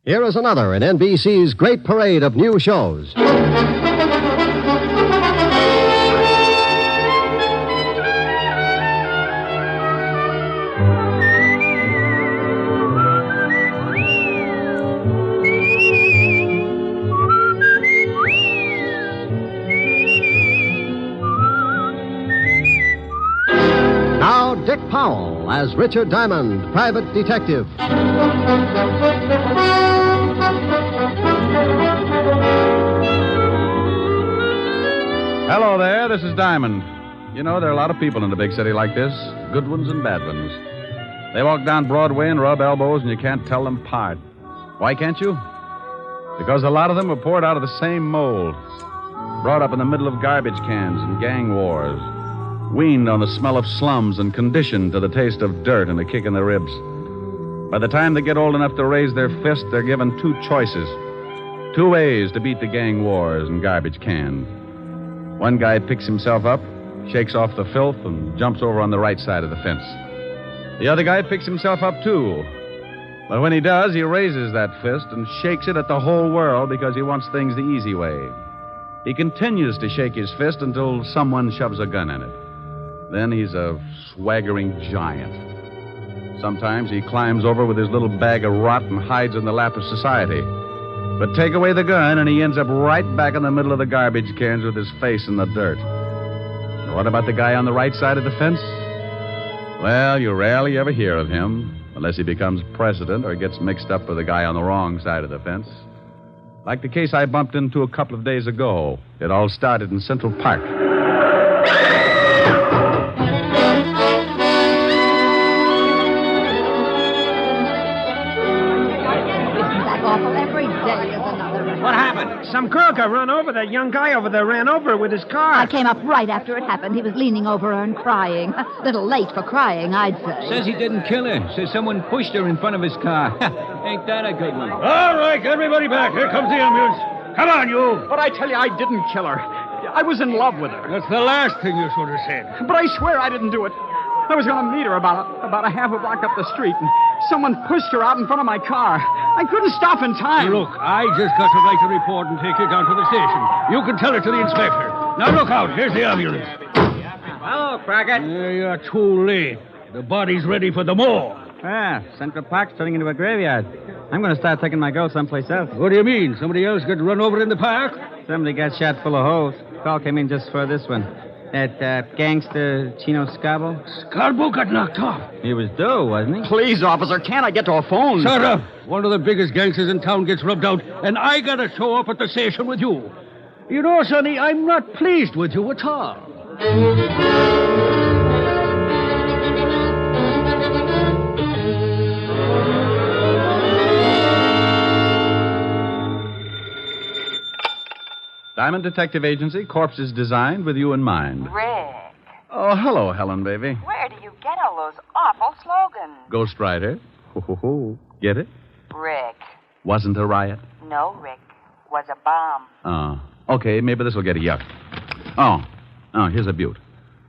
Here is another in NBC's great parade of new shows. Now, Dick Powell as Richard Diamond, private detective. Hello there, this is Diamond. You know, there are a lot of people in a big city like this, good ones and bad ones. They walk down Broadway and rub elbows, and you can't tell them apart. Why can't you? Because a lot of them were poured out of the same mold, brought up in the middle of garbage cans and gang wars, weaned on the smell of slums and conditioned to the taste of dirt and a kick in the ribs. By the time they get old enough to raise their fist, they're given two choices, two ways to beat the gang wars and garbage cans. One guy picks himself up, shakes off the filth, and jumps over on the right side of the fence. The other guy picks himself up, too. But when he does, he raises that fist and shakes it at the whole world because he wants things the easy way. He continues to shake his fist until someone shoves a gun in it. Then he's a swaggering giant. Sometimes he climbs over with his little bag of rot and hides in the lap of society. But take away the gun, and he ends up right back in the middle of the garbage cans with his face in the dirt. And what about the guy on the right side of the fence? Well, you rarely ever hear of him, unless he becomes president or gets mixed up with the guy on the wrong side of the fence. Like the case I bumped into a couple of days ago. It all started in Central Park. What happened? Some girl got run over. That young guy over there ran over her with his car. I came up right after it happened. He was leaning over her and crying. A little late for crying, I'd say. Says he didn't kill her. Says someone pushed her in front of his car. Ain't that a good one? All right, everybody back. Here comes the ambulance. Come on, you. But I tell you, I didn't kill her. I was in love with her. That's the last thing you should have said. But I swear I didn't do it. I was going to meet her about a half a block up the street, and someone pushed her out in front of my car. I couldn't stop in time. Look, I just got to write a report and take you down to the station. You can tell it to the inspector. Now, look out. Here's the ambulance. Hello, Crockett. You're too late. The body's ready for the morgue. Ah, Central Park's turning into a graveyard. I'm going to start taking my girl someplace else. What do you mean? Somebody else got run over in the park? Somebody got shot full of holes. Call came in just for this one. That gangster Chino Scabo. Scarborough got knocked off. He was due, wasn't he? Please, officer, can't I get to a phone? Shut up. One of the biggest gangsters in town gets rubbed out, and I got to show up at the station with you. You know, Sonny, I'm not pleased with you at all. Diamond Detective Agency, corpses designed with you in mind. Rick, Oh, hello, Helen, baby. where do you get all those awful slogans? Ghost Rider. Ho, ho, ho. Get it? Rick. Wasn't a riot. No, Rick. Was a bomb. Okay, maybe this will get a yuck. Oh, here's a beaut.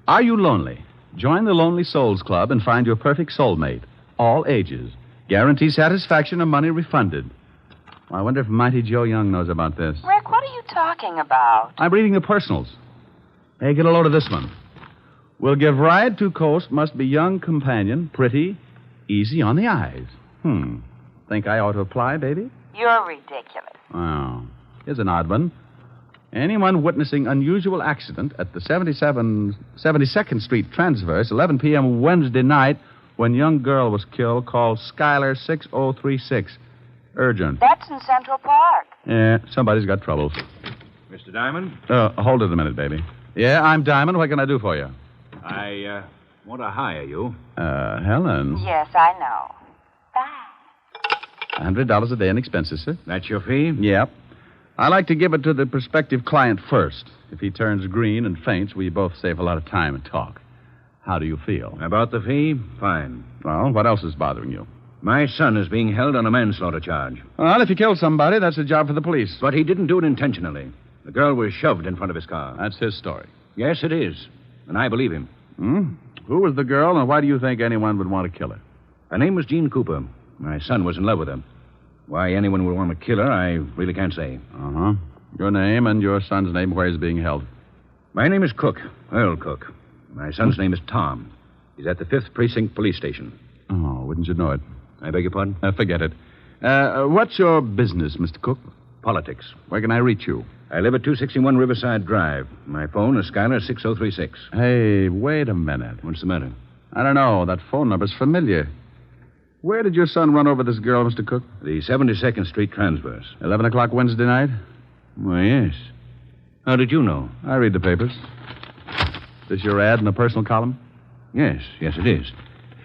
Are you lonely? Join the Lonely Souls Club and find your perfect soulmate. All ages. Guarantee satisfaction and money refunded. I wonder if Mighty Joe Young knows about this. Rick, what are you talking about? I'm reading the personals. Hey, get a load of this one. Will give ride to coast, must be young companion, pretty, easy on the eyes. Think I ought to apply, baby? You're ridiculous. Oh, here's an odd one. Anyone witnessing unusual accident at the 72nd Street Transverse, 11 p.m. Wednesday night, when young girl was killed, call Skylar 6036. Urgent. That's in Central Park. Yeah, somebody's got troubles. Mr. Diamond? Hold it a minute, baby. Yeah, I'm Diamond. What can I do for you? I want to hire you. Helen. Yes, I know. Bye. $100 a day in expenses, sir. That's your fee? Yep. I like to give it to the prospective client first. If he turns green and faints, we both save a lot of time and talk. How do you feel? About the fee? Fine. Well, what else is bothering you? My son is being held on a manslaughter charge. Well, if you killed somebody, that's a job for the police. But he didn't do it intentionally. The girl was shoved in front of his car. That's his story. Yes, it is. And I believe him. Who was the girl, and why do you think anyone would want to kill her? Her name was Jean Cooper. My son was in love with her. Why anyone would want to kill her, I really can't say. Uh-huh. Your name and your son's name, where he's being held. My name is Cook, Earl Cook. My son's name is Tom. He's at the 5th Precinct Police Station. Oh, wouldn't you know it? I beg your pardon? Forget it. What's your business, Mr. Cook? Politics. Where can I reach you? I live at 261 Riverside Drive. My phone is Skylar 6036. Hey, wait a minute. What's the matter? I don't know. That phone number's familiar. Where did your son run over this girl, Mr. Cook? The 72nd Street transverse. 11 o'clock Wednesday night? Why, yes. How did you know? I read the papers. This your ad in the personal column? Yes, it is.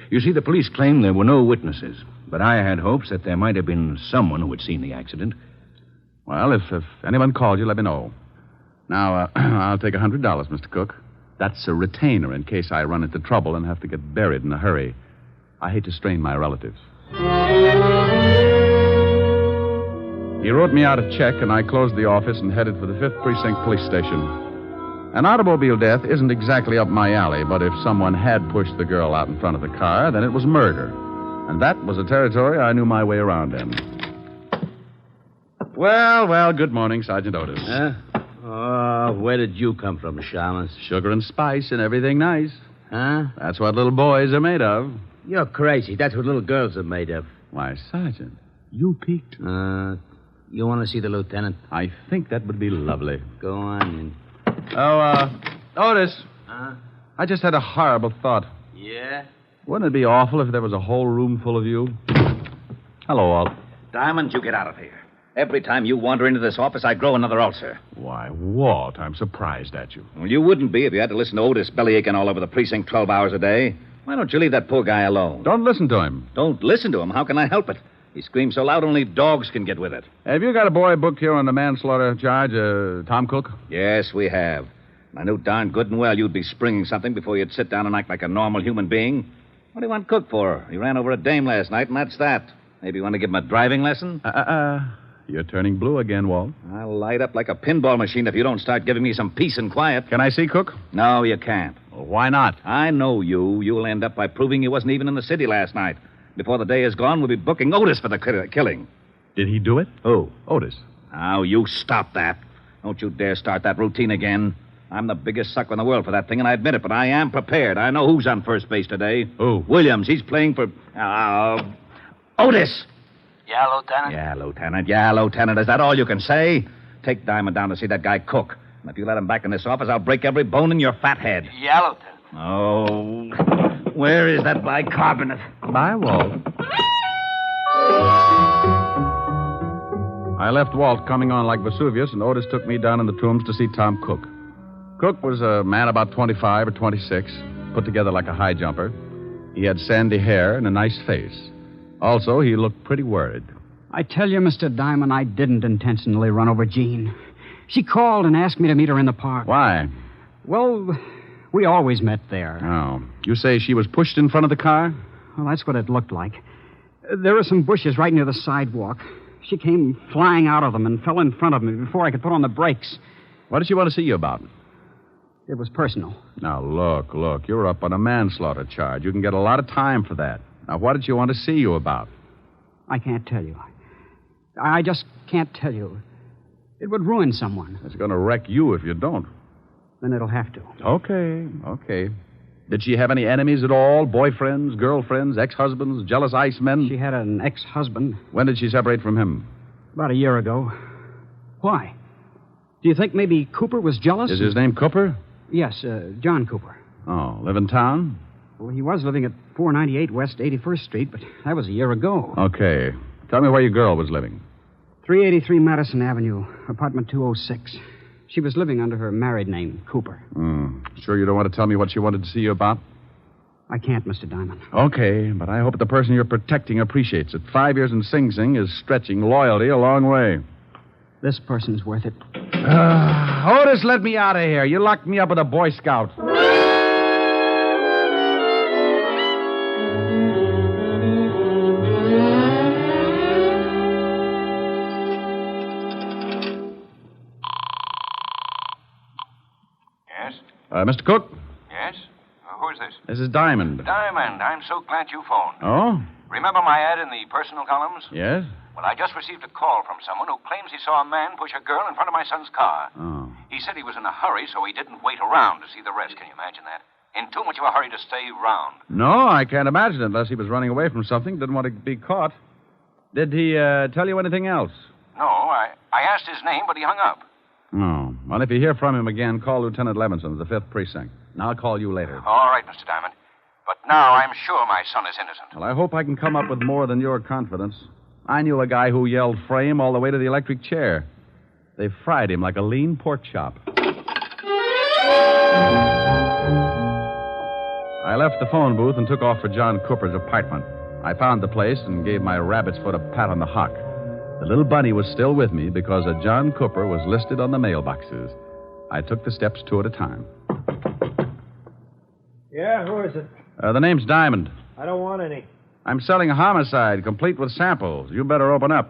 You see, the police claim there were no witnesses, but I had hopes that there might have been someone who had seen the accident. Well, if anyone called you, let me know. Now, I'll take $100, Mr. Cook. That's a retainer in case I run into trouble and have to get buried in a hurry. I hate to strain my relatives. He wrote me out a check, and I closed the office and headed for the 5th Precinct Police Station. An automobile death isn't exactly up my alley, but if someone had pushed the girl out in front of the car, then it was murder. And that was a territory I knew my way around in. Well, good morning, Sergeant Otis. Oh, where did you come from, Shamus? Sugar and spice and everything nice. Huh? That's what little boys are made of. You're crazy. That's what little girls are made of. Why, Sergeant, you peeked. You want to see the lieutenant? I think that would be lovely. Go on. Otis. Huh? I just had a horrible thought. Yeah? Wouldn't it be awful if there was a whole room full of you? Hello, Walt. Diamond, you get out of here. Every time you wander into this office, I grow another ulcer. Why, Walt, I'm surprised at you. Well, you wouldn't be if you had to listen to Otis bellyaching all over the precinct 12 hours a day. Why don't you leave that poor guy alone? Don't listen to him. Don't listen to him. How can I help it? He screams so loud only dogs can get with it. Have you got a boy booked here on the manslaughter charge, Tom Cook? Yes, we have. I knew darn good and well you'd be springing something before you'd sit down and act like a normal human being. What do you want Cook for? He ran over a dame last night, and that's that. Maybe you want to give him a driving lesson? You're turning blue again, Walt. I'll light up like a pinball machine if you don't start giving me some peace and quiet. Can I see Cook? No, you can't. Well, why not? I know you. You'll end up by proving you wasn't even in the city last night. Before the day is gone, we'll be booking Otis for the killing. Did he do it? Who? Otis. Now, you stop that. Don't you dare start that routine again. I'm the biggest sucker in the world for that thing, and I admit it, but I am prepared. I know who's on first base today. Who? Williams. He's playing for... Otis! Yeah, Lieutenant? Yeah, Lieutenant. Is that all you can say? Take Diamond down to see that guy Cook. And if you let him back in this office, I'll break every bone in your fat head. Yeah, Lieutenant. Oh, where is that bicarbonate? Bye, Walt. I left Walt coming on like Vesuvius, and Otis took me down in the tombs to see Tom Cook. Cook was a man about 25 or 26, put together like a high jumper. He had sandy hair and a nice face. Also, he looked pretty worried. I tell you, Mr. Diamond, I didn't intentionally run over Jean. She called and asked me to meet her in the park. Why? Well, we always met there. Oh. You say she was pushed in front of the car? Well, that's what it looked like. There were some bushes right near the sidewalk. She came flying out of them and fell in front of me before I could put on the brakes. What did she want to see you about? It was personal. Now, look. You're up on a manslaughter charge. You can get a lot of time for that. Now, what did she want to see you about? I can't tell you. I just can't tell you. It would ruin someone. It's going to wreck you if you don't. Then it'll have to. Okay. Did she have any enemies at all? Boyfriends, girlfriends, ex-husbands, jealous icemen? She had an ex-husband. When did she separate from him? About a year ago. Why? Do you think maybe Cooper was jealous? Is his name Cooper? Yes, John Cooper. Oh, live in town? Well, he was living at 498 West 81st Street, but that was a year ago. Okay. Tell me where your girl was living. 383 Madison Avenue, apartment 206. She was living under her married name, Cooper. Sure you don't want to tell me what she wanted to see you about? I can't, Mr. Diamond. Okay, but I hope the person you're protecting appreciates it. 5 years in Sing Sing is stretching loyalty a long way. This person's worth it. Otis, let me out of here. You locked me up with a Boy Scout. Yes? Mr. Cook? Yes? Who's this? This is Diamond. Diamond. I'm so glad you phoned. Oh? Remember my ad in the personal columns? Yes? Well, I just received a call from someone who claims he saw a man push a girl in front of my son's car. Oh. He said he was in a hurry, so he didn't wait around to see the rest. Can you imagine that? In too much of a hurry to stay round. No, I can't imagine it unless he was running away from something, didn't want to be caught. Did he tell you anything else? No, I asked his name, but he hung up. Oh. Well, if you hear from him again, call Lieutenant Levinson of the 5th Precinct. And I'll call you later. All right, Mr. Diamond. But now I'm sure my son is innocent. Well, I hope I can come up with more than your confidence. I knew a guy who yelled frame all the way to the electric chair. They fried him like a lean pork chop. I left the phone booth and took off for John Cooper's apartment. I found the place and gave my rabbit's foot a pat on the hock. The little bunny was still with me because a John Cooper was listed on the mailboxes. I took the steps 2 at a time. Yeah, who is it? The name's Diamond. I don't want any. I'm selling a homicide, complete with samples. You better open up.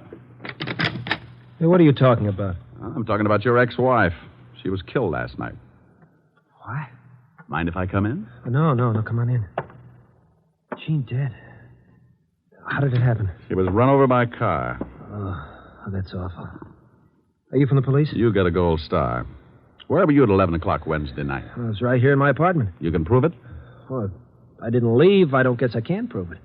Hey, what are you talking about? I'm talking about your ex-wife. She was killed last night. What? Mind if I come in? No, come on in. Jean dead. How did it happen? She was run over by a car. Oh, that's awful. Are you from the police? You get a gold star. Where were you at 11 o'clock Wednesday night? I was right here in my apartment. You can prove it? Well, I didn't leave. I don't guess I can prove it.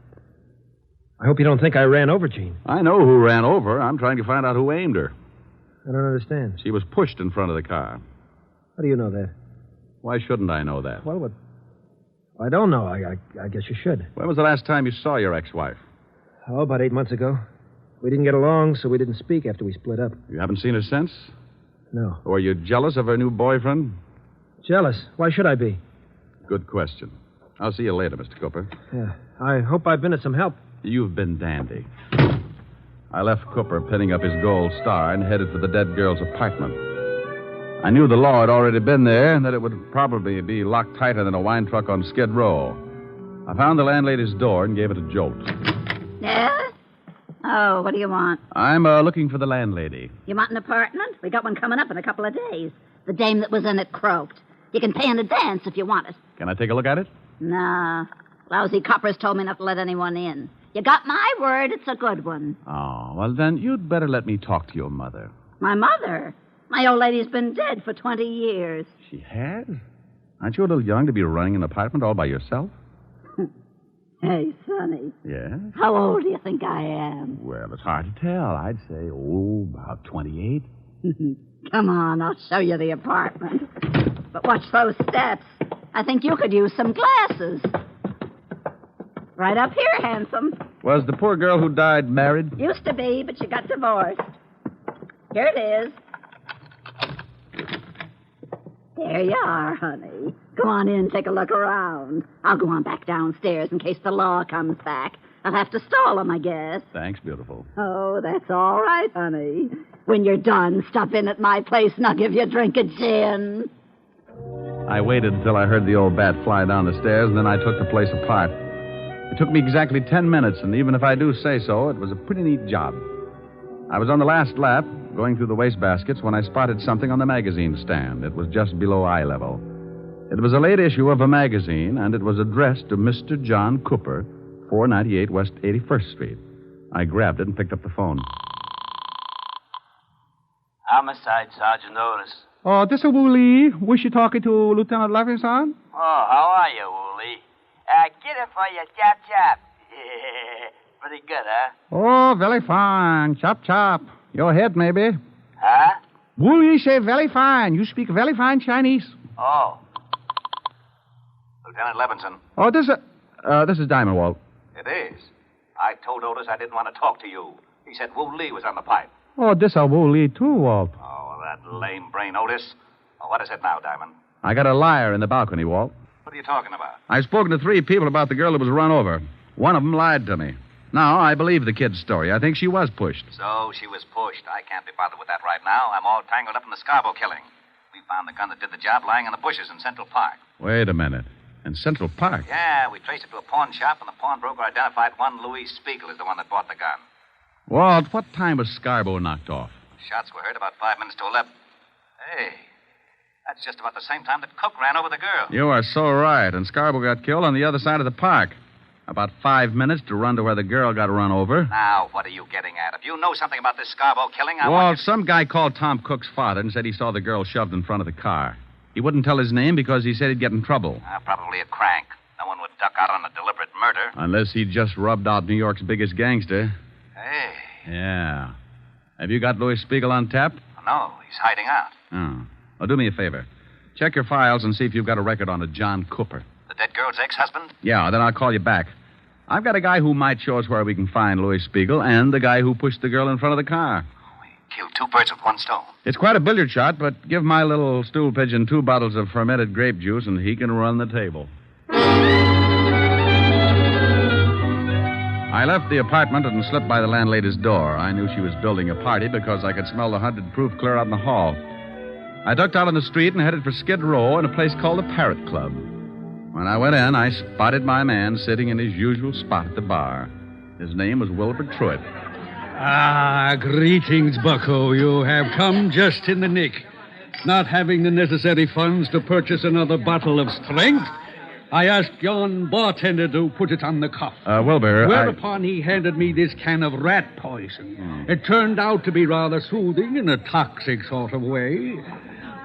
I hope you don't think I ran over Jean. I know who ran over. I'm trying to find out who aimed her. I don't understand. She was pushed in front of the car. How do you know that? Why shouldn't I know that? Well, I don't know. I guess you should. When was the last time you saw your ex-wife? Oh, about 8 months ago. We didn't get along, so we didn't speak after we split up. You haven't seen her since? No. Were you jealous of her new boyfriend? Jealous? Why should I be? Good question. I'll see you later, Mr. Cooper. Yeah. I hope I've been of some help. You've been dandy. I left Cooper pinning up his gold star and headed for the dead girl's apartment. I knew the law had already been there and that it would probably be locked tighter than a wine truck on Skid Row. I found the landlady's door and gave it a jolt. Yeah? Oh, what do you want? I'm looking for the landlady. You want an apartment? We got one coming up in a couple of days. The dame that was in it croaked. You can pay in advance if you want it. Can I take a look at it? Nah. Lousy coppers told me not to let anyone in. You got my word, it's a good one. Oh, well, then you'd better let me talk to your mother. My mother? My old lady's been dead for 20 years. She has? Aren't you a little young to be running an apartment all by yourself? Hey, Sonny. Yes? How old do you think I am? Well, it's hard to tell. I'd say, about 28. Come on, I'll show you the apartment. But watch those steps. I think you could use some glasses. Right up here, handsome. Was the poor girl who died married? Used to be, but she got divorced. Here it is. There you are, honey. Go on in, take a look around. I'll go on back downstairs in case the law comes back. I'll have to stall him, I guess. Thanks, beautiful. Oh, that's all right, honey. When you're done, stop in at my place and I'll give you a drink of gin. I waited until I heard the old bat fly down the stairs, and then I took the place apart. It took me exactly 10 minutes, and even if I do say so, it was a pretty neat job. I was on the last lap, going through the wastebaskets, when I spotted something on the magazine stand. It was just below eye level. It was a late issue of a magazine, and it was addressed to Mr. John Cooper, 498 West 81st Street. I grabbed it and picked up the phone. Homicide, Sergeant Otis. Oh, this is Wooly. Was you talking to Lieutenant Levinson? Oh, how are you, Wooly? Get it for you, chop. Pretty good, huh? Oh, very fine. Chop. Your head, maybe. Huh? Wooly say very fine. You speak very fine Chinese. Oh. Lieutenant Levinson. Oh, this is Diamond, Walt. It is. I told Otis I didn't want to talk to you. He said Wu Lee was on the pipe. Oh, this is Wooly, too, Walt. Oh, that lame brain, Otis. Oh, what is it now, Diamond? I got a liar in the balcony, Walt. What are you talking about? I've spoken to 3 people about the girl who was run over. One of them lied to me. Now, I believe the kid's story. I think she was pushed. So she was pushed. I can't be bothered with that right now. I'm all tangled up in the Scarborough killing. We found the gun that did the job lying in the bushes in Central Park. Wait a minute. In Central Park? Yeah, we traced it to a pawn shop, and the pawnbroker identified one Louis Spiegel as the one that bought the gun. Walt, what time was Scarborough knocked off? Shots were heard about 5 minutes to 11. Hey, that's just about the same time that Cook ran over the girl. You are so right. And Scarborough got killed on the other side of the park. About 5 minutes to run to where the girl got run over. Now, what are you getting at? If you know something about this Scarborough killing, I Well, want you... some guy called Tom Cook's father and said he saw the girl shoved in front of the car. He wouldn't tell his name because he said he'd get in trouble. Probably a crank. No one would duck out on a deliberate murder. Unless he just rubbed out New York's biggest gangster. Hey. Yeah. Have you got Louis Spiegel on tap? No, he's hiding out. Oh. Well, do me a favor. Check your files and see if you've got a record on a John Cooper. The dead girl's ex-husband? Yeah, then I'll call you back. I've got a guy who might show us where we can find Louis Spiegel and the guy who pushed the girl in front of the car. We killed two birds with one stone. It's quite a billiard shot, but give my little stool pigeon 2 bottles of fermented grape juice and he can run the table. I left the apartment and slipped by the landlady's door. I knew she was building a party because I could smell the 100 proof clear out in the hall. I ducked out on the street and headed for Skid Row in a place called the Parrot Club. When I went in, I spotted my man sitting in his usual spot at the bar. His name was Wilbur Truitt. Ah, greetings, Bucko. You have come just in the nick. Not having the necessary funds to purchase another bottle of strength, I asked yon bartender to put it on the cuff. Wilbur, Whereupon he handed me this can of rat poison. It turned out to be rather soothing in a toxic sort of way.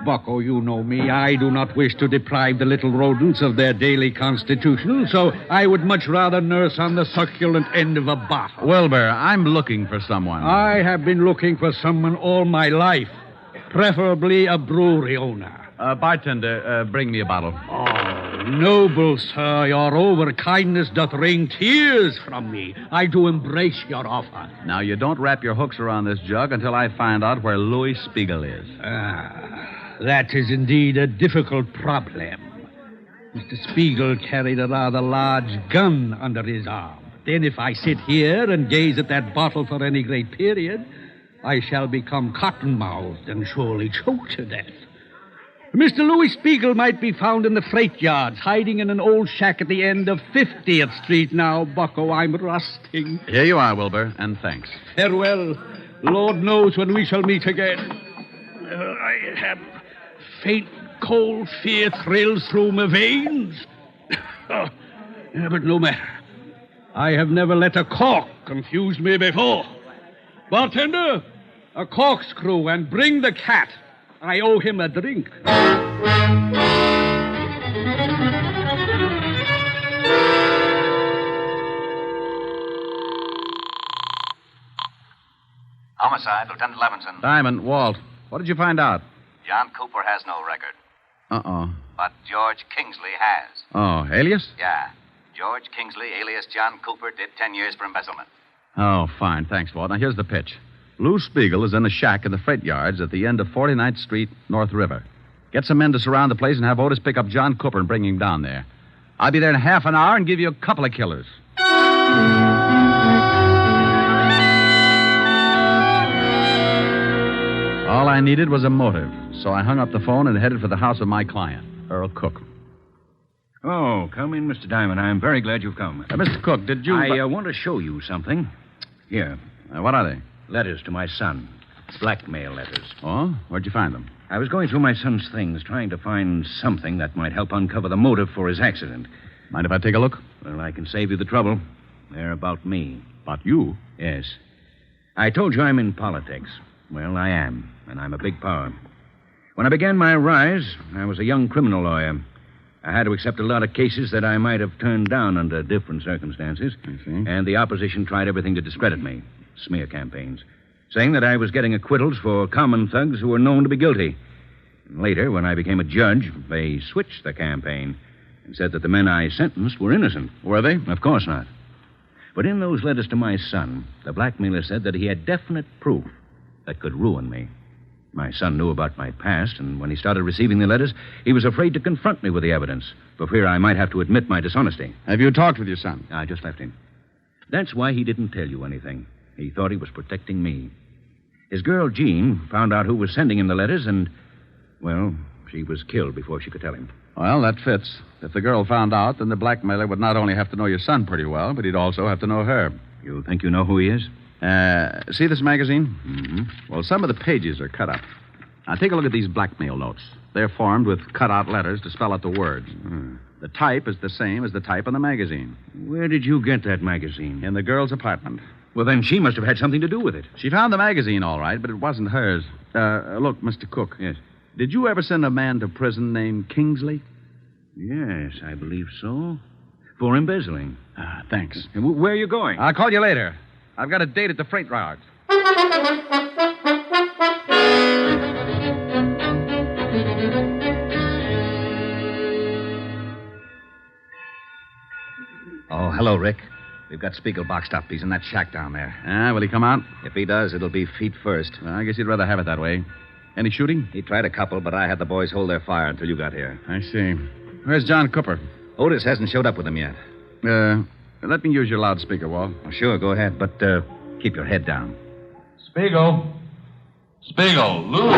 Bucko, you know me. I do not wish to deprive the little rodents of their daily constitution, so I would much rather nurse on the succulent end of a bottle. Wilbur, I'm looking for someone. I have been looking for someone all my life, preferably a brewery owner. Bartender, bring me a bottle. Oh, noble sir, your overkindness doth wring tears from me. I do embrace your offer. Now, you don't wrap your hooks around this jug until I find out where Louis Spiegel is. That is indeed a difficult problem. Mr. Spiegel carried a rather large gun under his arm. Then if I sit here and gaze at that bottle for any great period, I shall become cotton-mouthed and surely choke to death. Mr. Louis Spiegel might be found in the freight yards, hiding in an old shack at the end of 50th Street now. Bucko, I'm rusting. Here you are, Wilbur, and thanks. Farewell. Lord knows when we shall meet again. I have faint, cold fear thrills through my veins. But no matter. I have never let a cork confuse me before. Bartender, a corkscrew, and bring the cat. I owe him a drink. Homicide, Lieutenant Levinson. Diamond, Walt, what did you find out? John Cooper has no record. Uh-oh. But George Kingsley has. Oh, alias? Yeah. George Kingsley, alias John Cooper, did 10 years for embezzlement. Oh, fine. Thanks, Walt. Now, here's the pitch. Lou Spiegel is in a shack in the freight yards at the end of 49th Street, North River. Get some men to surround the place and have Otis pick up John Cooper and bring him down there. I'll be there in half an hour and give you a couple of killers. All I needed was a motive, so I hung up the phone and headed for the house of my client, Earl Cook. Oh, come in, Mr. Diamond. I'm very glad you've come. Mr. Cook, did you... I want to show you something. Here. What are they? Letters to my son. Blackmail letters. Oh? Where'd you find them? I was going through my son's things, trying to find something that might help uncover the motive for his accident. Mind if I take a look? Well, I can save you the trouble. They're about me. About you? Yes. I told you I'm in politics. Well, I am, and I'm a big power. When I began my rise, I was a young criminal lawyer. I had to accept a lot of cases that I might have turned down under different circumstances. I see. And the opposition tried everything to discredit me. Smear campaigns. Saying that I was getting acquittals for common thugs who were known to be guilty. And later, when I became a judge, they switched the campaign and said that the men I sentenced were innocent. Were they? Of course not. But in those letters to my son, the blackmailer said that he had definite proof that could ruin me. My son knew about my past, and when he started receiving the letters, he was afraid to confront me with the evidence, for fear I might have to admit my dishonesty. Have you talked with your son? I just left him. That's why he didn't tell you anything. He thought he was protecting me. His girl, Jean, found out who was sending him the letters, and, well, she was killed before she could tell him. Well, that fits. If the girl found out, then the blackmailer would not only have to know your son pretty well, but he'd also have to know her. You think you know who he is? See this magazine? Mm-hmm. Well, some of the pages are cut up. Now, take a look at these blackmail notes. They're formed with cut-out letters to spell out the words. The type is the same as the type on the magazine. Where did you get that magazine? In the girl's apartment. Well, then she must have had something to do with it. She found the magazine, all right, but it wasn't hers. Look, Mr. Cook. Yes. Did you ever send a man to prison named Kingsley? Yes, I believe so. For embezzling. Thanks. And where are you going? I'll call you later. I've got a date at the freight yard. Oh, hello, Rick. We've got Spiegel boxed up. He's in that shack down there. Will he come out? If he does, it'll be feet first. I guess he'd rather have it that way. Any shooting? He tried a couple, but I had the boys hold their fire until you got here. I see. Where's John Cooper? Otis hasn't showed up with him yet. Let me use your loudspeaker, Walt. Oh, sure, go ahead, but keep your head down. Spiegel. Spiegel, Lou.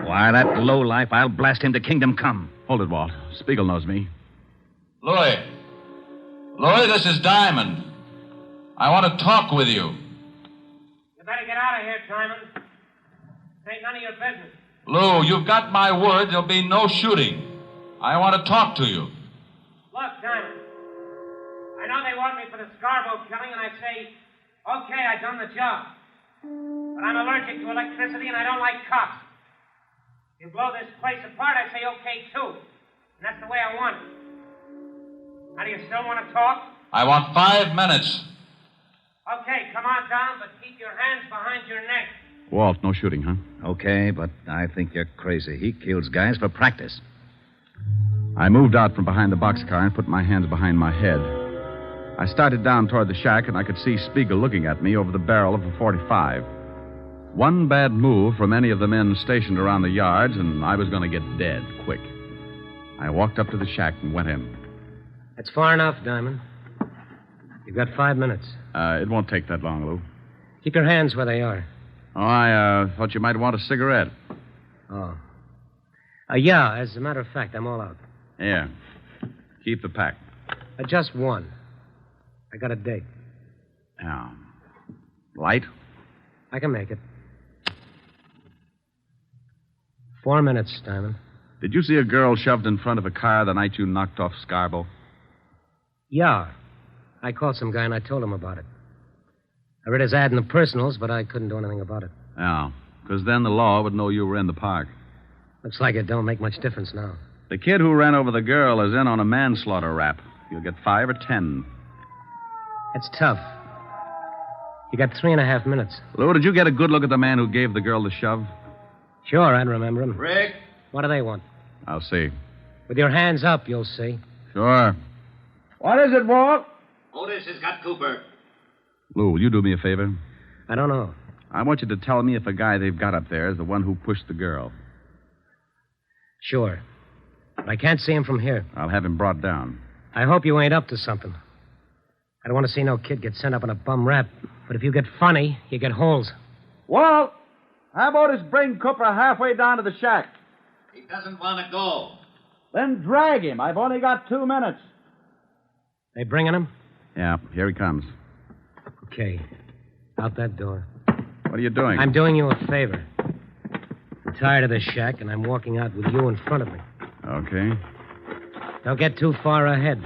Why, that lowlife, I'll blast him to kingdom come. Hold it, Walt. Spiegel knows me. Louis. Louis, this is Diamond. I want to talk with you. You better get out of here, Diamond. This ain't none of your business. Lou, you've got my word there'll be no shooting. I want to talk to you. Look, Diamond. I know they want me for the Scarborough killing, and I say, okay, I done the job. But I'm allergic to electricity, and I don't like cops. You blow this place apart, I say okay, too. And that's the way I want it. Now, do you still want to talk? I want 5 minutes. Okay, come on down, but keep your hands behind your neck. Walt, no shooting, huh? Okay, but I think you're crazy. He kills guys for practice. I moved out from behind the boxcar and put my hands behind my head. I started down toward the shack, and I could see Spiegel looking at me over the barrel of a .45. One bad move from any of the men stationed around the yards, and I was going to get dead quick. I walked up to the shack and went in. That's far enough, Diamond. You've got 5 minutes. It won't take that long, Lou. Keep your hands where they are. Oh, I thought you might want a cigarette. Oh. Yeah, as a matter of fact, I'm all out. Yeah. Keep the pack. Just one. I got a date. Yeah. Light? I can make it. 4 minutes, Diamond. Did you see a girl shoved in front of a car the night you knocked off Scarborough? Yeah. I called some guy and I told him about it. I read his ad in the personals, but I couldn't do anything about it. Yeah, because then the law would know you were in the park. Looks like it don't make much difference now. The kid who ran over the girl is in on a manslaughter rap. You'll get 5 or 10. It's tough. You got 3.5 minutes. Lou, did you get a good look at the man who gave the girl the shove? Sure, I'd remember him. Rick? What do they want? I'll see. With your hands up, you'll see. Sure. What is it, Walt? Otis has got Cooper. Lou, will you do me a favor? I don't know. I want you to tell me if the guy they've got up there is the one who pushed the girl. Sure. But I can't see him from here. I'll have him brought down. I hope you ain't up to something. I don't want to see no kid get sent up on a bum rap. But if you get funny, you get holes. Walt, how about us bring Cooper halfway down to the shack? He doesn't want to go. Then drag him. I've only got 2 minutes. They bringing him? Yeah, here he comes. Okay. Out that door. What are you doing? I'm doing you a favor. I'm tired of this shack, and I'm walking out with you in front of me. Okay. Don't get too far ahead.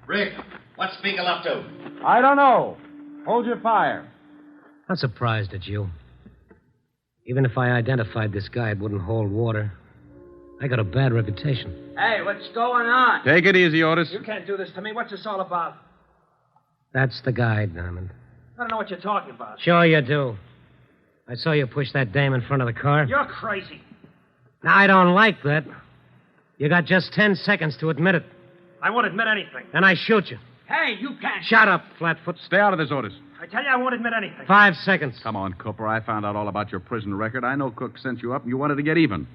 Rick, what's Spiegel up to? I don't know. Hold your fire. I'm surprised at you. Even if I identified this guy, it wouldn't hold water. I got a bad reputation. Hey, what's going on? Take it easy, Otis. You can't do this to me. What's this all about? That's the guy, Diamond. I don't know what you're talking about. Sure you do. I saw you push that dame in front of the car. You're crazy. Now, I don't like that. You got just 10 seconds to admit it. I won't admit anything. Then I shoot you. Hey, you can't. Shut up, Flatfoot. Stay out of this, Otis. I tell you, I won't admit anything. 5 seconds. Come on, Cooper. I found out all about your prison record. I know Cook sent you up and you wanted to get even.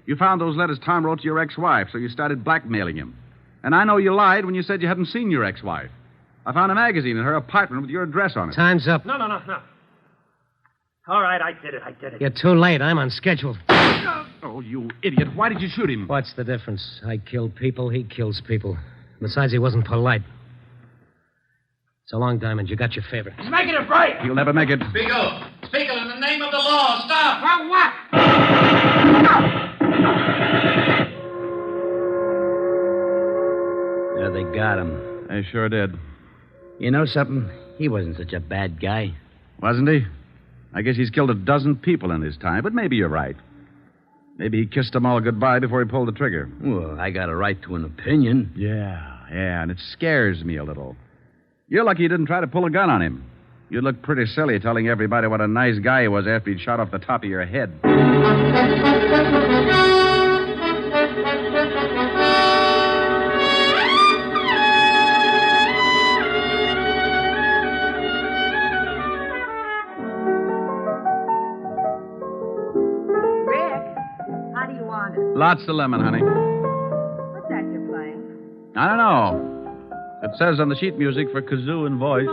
You found those letters Tom wrote to your ex-wife, so you started blackmailing him. And I know you lied when you said you hadn't seen your ex-wife. I found a magazine in her apartment with your address on it. Time's up. No. All right, I did it. You're too late. I'm on schedule. Oh, you idiot. Why did you shoot him? What's the difference? I kill people, he kills people. Besides, he wasn't polite. So long, Diamond. You got your favor. He's making it right. You'll never make it. Spiegel! Spiegel, in the name of the law, stop! For what? got him. They sure did. You know something? He wasn't such a bad guy. Wasn't he? I guess he's killed a dozen people in his time, but maybe you're right. Maybe he kissed them all goodbye before he pulled the trigger. Well, I got a right to an opinion. Yeah, and it scares me a little. You're lucky you didn't try to pull a gun on him. You'd look pretty silly telling everybody what a nice guy he was after he'd shot off the top of your head. How do you want it? Lots of lemon, honey. What's that you're playing? I don't know. It says on the sheet music for kazoo and voice.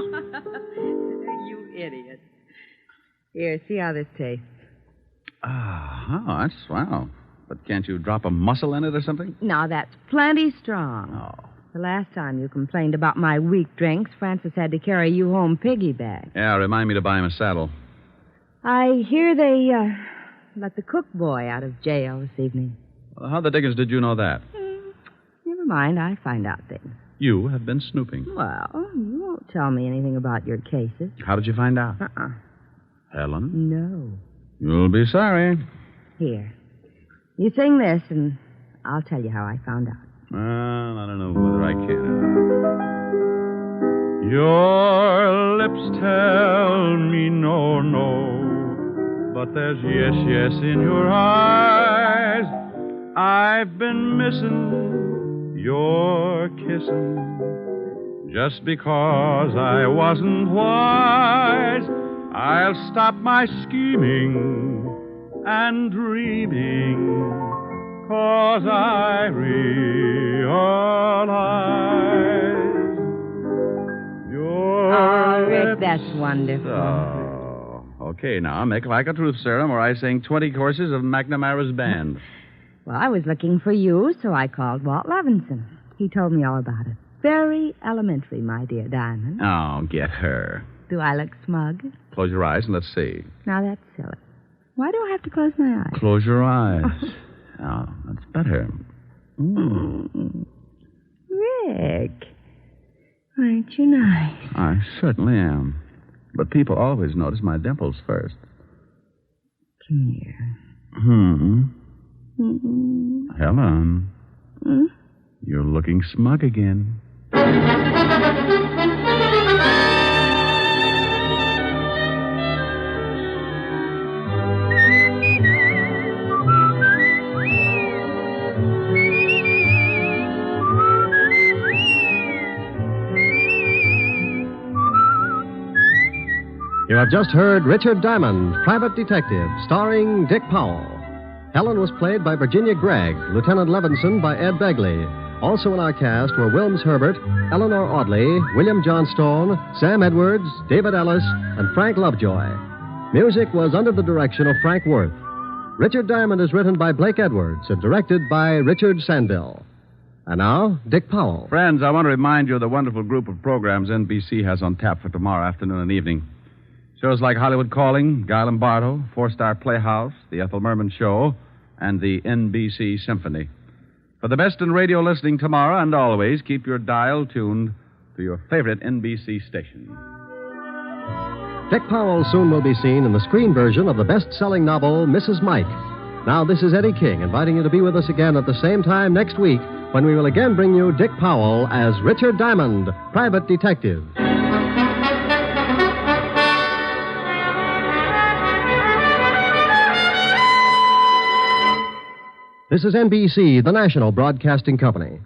You idiot. Here, see how this tastes. That's swell. But can't you drop a mussel in it or something? Now, that's plenty strong. Oh. The last time you complained about my weak drinks, Francis had to carry you home piggyback. Yeah, remind me to buy him a saddle. I hear they let the cook boy out of jail this evening. Well, how the dickens did you know that? Never mind, I find out things. You have been snooping. Well, you won't tell me anything about your cases. How did you find out? Helen? No. You'll be sorry. Here. You sing this, and I'll tell you how I found out. Well, I don't know whether I can. Your lips tell me no, no, but there's yes, yes in your eyes. I've been missing your kissing just because I wasn't wise. I'll stop my scheming and dreaming, 'cause I realize your Rick, that's wonderful. Oh, okay, now make like a truth serum, or I sing 20 courses of McNamara's band. Well, I was looking for you, so I called Walt Levinson. He told me all about it. Very elementary, my dear Diamond. Oh, get her. Do I look smug? Close your eyes and let's see. Now, that's silly. Why do I have to close my eyes? Close your eyes. Oh, that's better. Rick, aren't you nice? I certainly am. But people always notice my dimples first. Come here. Helen. You're looking smug again. You have just heard Richard Diamond, Private Detective, starring Dick Powell. Helen was played by Virginia Gregg, Lieutenant Levinson by Ed Begley. Also in our cast were Wilms Herbert, Eleanor Audley, William Johnstone, Sam Edwards, David Ellis, and Frank Lovejoy. Music was under the direction of Frank Worth. Richard Diamond is written by Blake Edwards and directed by Richard Sandell. And now, Dick Powell. Friends, I want to remind you of the wonderful group of programs NBC has on tap for tomorrow afternoon and evening. Shows like Hollywood Calling, Guy Lombardo, Four-Star Playhouse, The Ethel Merman Show, and the NBC Symphony. For the best in radio listening tomorrow and always, keep your dial tuned to your favorite NBC station. Dick Powell soon will be seen in the screen version of the best-selling novel, Mrs. Mike. Now, this is Eddie King inviting you to be with us again at the same time next week when we will again bring you Dick Powell as Richard Diamond, Private Detective. This is NBC, the national broadcasting company.